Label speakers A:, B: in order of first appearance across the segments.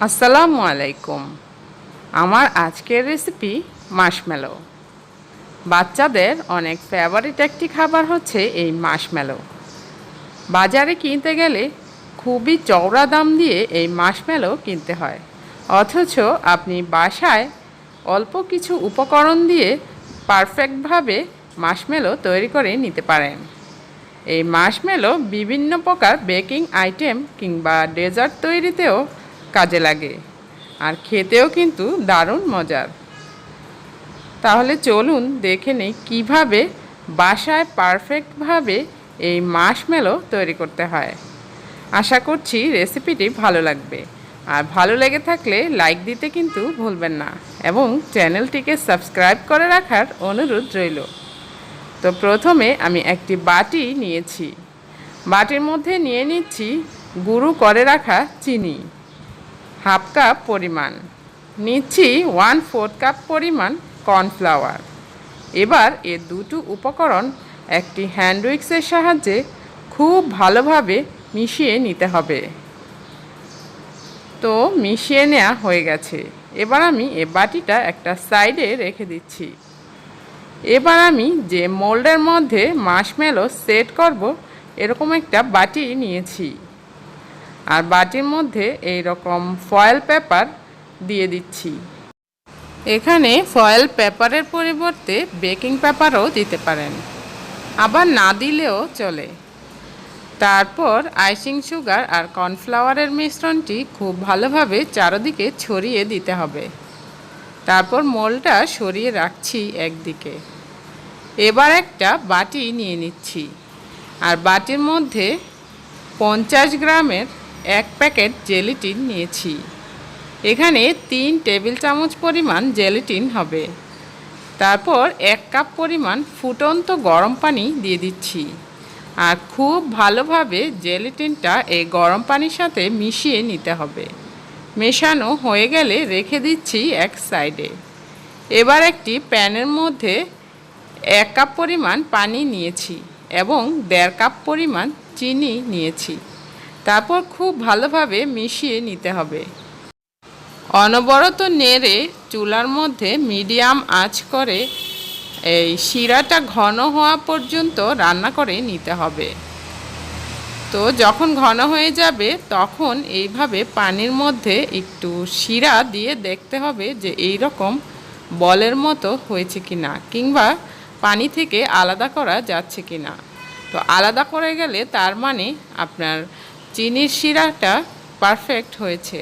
A: আসসালামু আলাইকুম। আমার আজকের রেসিপি মার্শম্যালো। বাচ্চাদের অনেক ফেভারিট একটি খাবার হচ্ছে এই মার্শম্যালো। বাজারে কিনতে গেলে খুবই চওড়া দাম দিয়ে এই মার্শম্যালো কিনতে হয়, অথচ আপনি বাসায় অল্প কিছু উপকরণ দিয়ে পারফেক্টভাবে মার্শম্যালো তৈরি করে নিতে পারেন। এই মার্শম্যালো বিভিন্ন প্রকার বেকিং আইটেম কিংবা ডেজার্ট তৈরিতেও কাজে লাগে, আর খেতেও কিন্তু দারুণ মজার। তাহলে চলুন দেখে নেই কীভাবে বাসায় পারফেক্টভাবে এই মার্শম্যালো তৈরি করতে হয়। আশা করছি রেসিপিটি ভালো লাগবে, আর ভালো লেগে থাকলে লাইক দিতে কিন্তু ভুলবেন না, এবং চ্যানেলটিকে সাবস্ক্রাইব করে রাখার অনুরোধ রইল। তো প্রথমে আমি একটি বাটি নিয়েছি। বাটির মধ্যে নিয়ে নিচ্ছি গুঁড়ো করে রাখা চিনি, হাফ কাপ পরিমাণ নিচ্ছি, 1/4 কাপ পরিমাণ কর্নফ্লাওয়ার। এবার এ দুটো উপকরণ একটি হ্যান্ড উইক্সের সাহায্যে খুব ভালোভাবে মিশিয়ে নিতে হবে। তো মিশিয়ে নেওয়া হয়ে গেছে। এবার আমি এ বাটিটা একটা সাইডে রেখে দিচ্ছি। এবার আমি যে মোল্ডের মধ্যে মার্শম্যালো সেট করব, এরকম একটা বাটি নিয়েছি, আর বাটির মধ্যে এই রকম ফয়েল পেপার দিয়ে দিচ্ছি। এখানে ফয়েল পেপারের পরিবর্তে বেকিং পেপারও দিতে পারেন, আবার না দিলেও চলে। তারপর আইসিং সুগার আর কর্নফ্লাওয়ারের মিশ্রণটি খুব ভালোভাবে চারদিকে ছড়িয়ে দিতে হবে। তারপর মোল্ডটা সরিয়ে রাখছি একদিকে। এবার একটা বাটি নিয়ে নিচ্ছি, আর বাটির মধ্যে 50 গ্রামের 1 প্যাকেট জেলিটিন নিয়েছি। এখানে 3 টেবিল চামচ পরিমাণ জেলিটিন হবে। তারপর 1 কাপ পরিমাণ ফুটন্ত গরম পানি দিয়ে দিচ্ছি, আর খুব ভালোভাবে জেলিটিনটা এই গরম পানির সাথে মিশিয়ে নিতে হবে। মেশানো হয়ে গেলে রেখে দিচ্ছি এক সাইডে। এবার একটি প্যানের মধ্যে 1 কাপ পরিমাণ পানি নিয়েছি এবং 1.5 কাপ পরিমাণ চিনি নিয়েছি। তারপর খুব ভালোভাবে মিশিয়ে নিতে হবে। অনবরত নেড়ে চুলার মধ্যে মিডিয়াম আঁচ করে এই শিরাটা ঘন হওয়া পর্যন্ত রান্না করে নিতে হবে। তো যখন ঘন হয়ে যাবে তখন এইভাবে পানির মধ্যে একটু শিরা দিয়ে দেখতে হবে যে এই রকম বলের মতো হয়েছে কিনা, কিংবা পানি থেকে আলাদা করা যাচ্ছে কিনা। তো আলাদা করে গেলে তার মানে আপনার চিনির শিরাটা পারফেক্ট হয়েছে।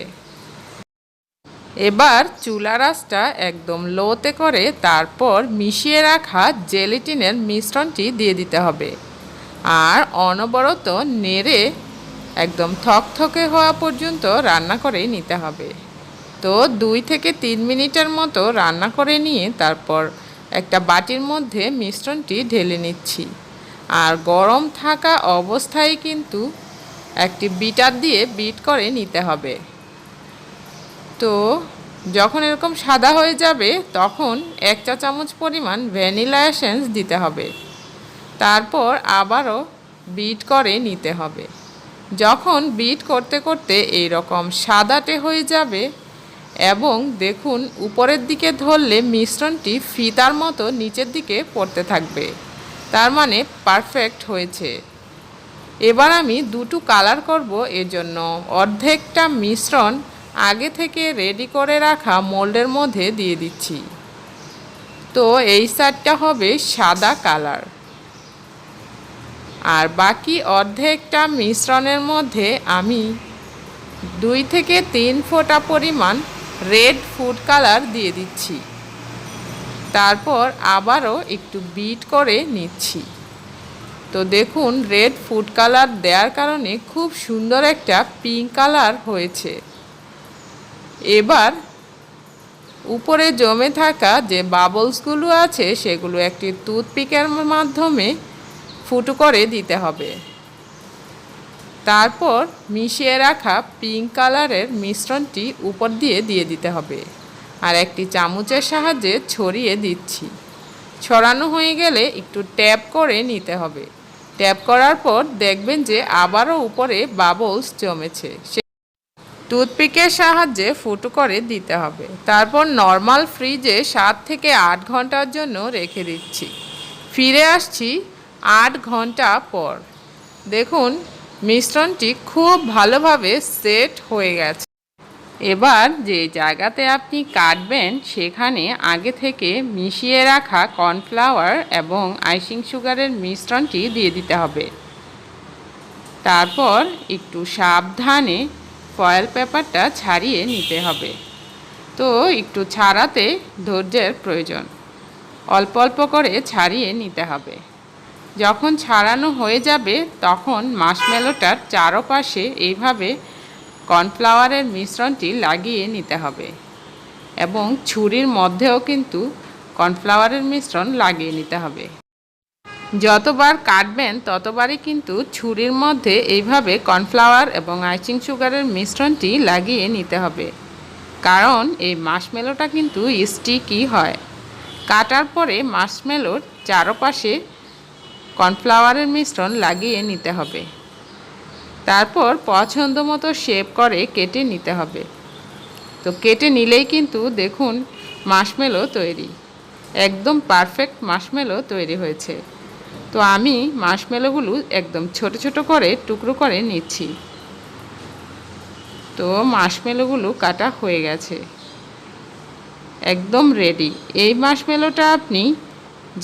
A: এবার চুলার আঁচটা একদম লোতে করে তারপর মিশিয়ে রাখা জেলিটিনের মিশ্রণটি দিয়ে দিতে হবে, আর অনবরত নেড়ে একদম থকথকে হওয়া পর্যন্ত রান্না করে নিতে হবে। তো 2 থেকে 3 মিনিটের মতো রান্না করে নিয়ে তারপর একটা বাটির মধ্যে মিশ্রণটি ঢেলে নিচ্ছি, আর গরম থাকা অবস্থায় কিন্তু একটি বিটার দিয়ে বিট করে নিতে হবে। তো যখন এরকম সাদা হয়ে যাবে তখন 1 চা চামচ পরিমাণ ভ্যানিলা এসেন্স দিতে হবে। তারপর আবারও বিট করে নিতে হবে। যখন বিট করতে করতে এই রকম সাদাটে হয়ে যাবে এবং দেখুন উপরের দিকে ধরলে মিশ্রণটি ফিতার মতো নিচের দিকে পড়তে থাকবে, তার মানে পারফেক্ট হয়েছে। এবার আমি দুটো কালার করব, এজন্য অর্ধেকটা মিশ্রণ আগে থেকে রেডি করে রাখা মোল্ডের মধ্যে দিয়ে দিচ্ছি। তো এই সাইডটা হবে সাদা কালার, আর বাকি অর্ধেকটা মিশ্রণের মধ্যে আমি 2 থেকে 3 ফোঁটা পরিমাণ রেড ফুড কালার দিয়ে দিচ্ছি। তারপর আবারও একটু বিট করে নিচ্ছি। তো দেখুন রেড ফুড কালার দেওয়ার কারণে খুব সুন্দর একটা পিঙ্ক কালার হয়েছে। এবার উপরে জমে থাকা যে বাবলসগুলো আছে সেগুলো একটি টুথপিকের মাধ্যমে ফুটো করে দিতে হবে। তারপর মিশিয়ে রাখা পিঙ্ক কালারের মিশ্রণটি উপর দিয়ে দিতে হবে, আর একটি চামচের সাহায্যে ছড়িয়ে দিচ্ছি। ছড়ানো হয়ে গেলে একটু ট্যাপ করে নিতে হবে। ট্যাপ করার পর দেখবেন যে আবারও উপরে বাবলস জমেছে। টুথপিকের সাহায্যে ফুটো করে দিতে হবে। তারপর নর্মাল ফ্রিজে 7 থেকে 8 ঘন্টার জন্য রেখে দিচ্ছি। ফিরে আসছি 8 ঘন্টা পর। দেখুন মিশ্রণটি খুব ভালোভাবে সেট হয়ে গেছে। এবার যে জায়গাতে আপনি কাটবেন সেখানে আগে থেকে মিশিয়ে রাখা কর্নফ্লাওয়ার এবং আইসিং সুগারের মিশ্রণটি দিয়ে দিতে হবে। তারপর একটু সাবধানে ফয়েল পেপারটা ছাড়িয়ে নিতে হবে। তো একটু ছাড়াতে ধৈর্যের প্রয়োজন, অল্প অল্প করে ছাড়িয়ে নিতে হবে। যখন ছাড়ানো হয়ে যাবে তখন মাশমেলোটার চারপাশে এইভাবে কর্নফ্লাওয়ারের মিশ্রণটি লাগিয়ে নিতে হবে এবং ছুরির মধ্যেও কিন্তু কর্নফ্লাওয়ারের মিশ্রণ লাগিয়ে নিতে হবে। যতবার কাটবেন ততবারই কিন্তু ছুরির মধ্যে এইভাবে কর্নফ্লাওয়ার এবং আইসিং সুগারের মিশ্রণটি লাগিয়ে নিতে হবে, কারণ এই মাশমেলোটা কিন্তু স্টিকি হয়। কাটার পরে মাশমেলোর চারপাশে কর্নফ্লাওয়ারের মিশ্রণ লাগিয়ে নিতে হবে। তারপর পছন্দ মতো শেপ করে কেটে নিতে হবে। তো কেটে নিলেই কিন্তু দেখুন মাশমেলো তৈরি, একদম পারফেক্ট মাশমেলো তৈরি হয়েছে। তো আমি মাশমেলোগুলো একদম ছোট ছোট করে টুকরো করে নিচ্ছি। তো মাশমেলোগুলো কাটা হয়ে গেছে, একদম রেডি। এই মাশমেলোটা আপনি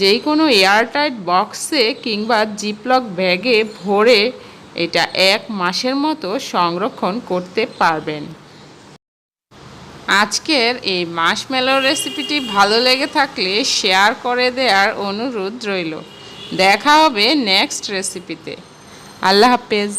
A: যেই কোনো এয়ারটাইট বক্সে কিংবা জিপলক ব্যাগে ভরে এটা 1 মাসের মতো সংরক্ষণ করতে পারবেন। আজকের এই মাশমেলোর রেসিপিটি ভালো লেগে থাকলে শেয়ার করে দেওয়ার অনুরোধ রইল। দেখা হবে নেক্সট রেসিপিতে। আল্লাহ হাফেজ।